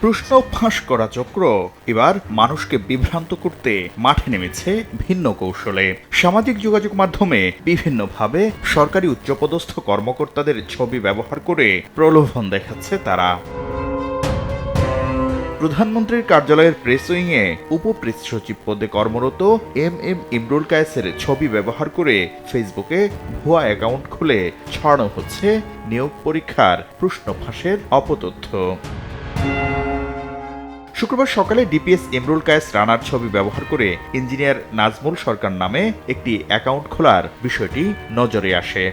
প্রশ্ন ফাঁস করা চক্র এবার মানুষকে বিভ্রান্ত করতে মাঠে নেমেছে ভিন্ন কৌশলে। সামাজিক যোগাযোগ মাধ্যমে বিভিন্নভাবে সরকারি উচ্চপদস্থ কর্মকর্তাদের ছবি ব্যবহার করে প্রলোভন দেখাচ্ছে তারা। প্রধানমন্ত্রীর কার্যালয়ের প্রেস উইংয়ে উপপ্রেস সচিব পদে কর্মরত এম ইমরুল কায়েসের ছবি ব্যবহার করে ফেসবুকে ভুয়া অ্যাকাউন্ট খুলে ছড়ানো হচ্ছে নিয়োগ পরীক্ষার প্রশ্ন ফাঁসের অপতথ্য। শুক্রবার সকালে ডিপিএস ইমরুল কায়েস রানার ছবি ব্যবহার করে ইঞ্জিনিয়ার নাজমুল সরকার নামে একটি অ্যাকাউন্ট খোলার বিষয়টি নজরে আসে।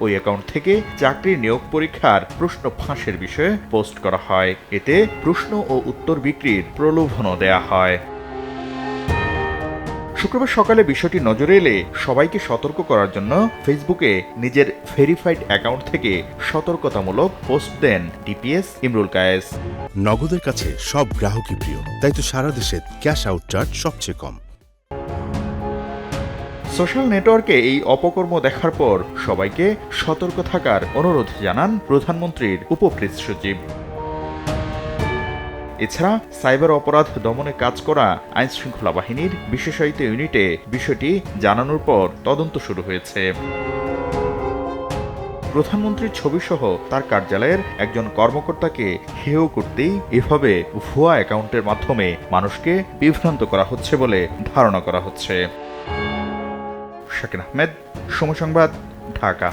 ওই অ্যাকাউন্ট থেকে চাকরির নিয়োগ পরীক্ষার প্রশ্ন ফাঁসের বিষয়ে পোস্ট করা হয়। এতে প্রশ্ন ও উত্তর বিক্রির প্রলোভনও দেয়া হয়। শুক্রবার সকালে বিষয়টি নজরে এলে সবাইকে সতর্ক করার জন্য ফেসবুকে নিজের ভেরিফাইড অ্যাকাউন্ট থেকে সতর্কতামূলক পোস্ট দেন ডিপিএস ইমরুল কায়েস। নগদের কাছে সব গ্রাহকই প্রিয়, তাই তো সারা দেশে ক্যাশ আউট চার্জ সবচেয়ে কম। সোশ্যাল নেটওয়ার্কে এই অপকর্ম দেখার পর সবাইকে সতর্ক থাকার অনুরোধ জানান প্রধানমন্ত্রীর উপপ্রেস সচিব। এছাড়া সাইবার অপরাধ দমনে কাজ করা আইনশৃঙ্খলা বাহিনীর বিশেষায়িত ইউনিটে বিষয়টি জানানোর পর তদন্ত শুরু হয়েছে। প্রধানমন্ত্রীর ছবিসহ তার কার্যালয়ের একজন কর্মকর্তাকে হেয় করতেই এভাবে ভুয়া অ্যাকাউন্টের মাধ্যমে মানুষকে বিভ্রান্ত করা হচ্ছে বলে ধারণা করা হচ্ছে। শাকির আহমেদ, সময় সংবাদ, ঢাকা।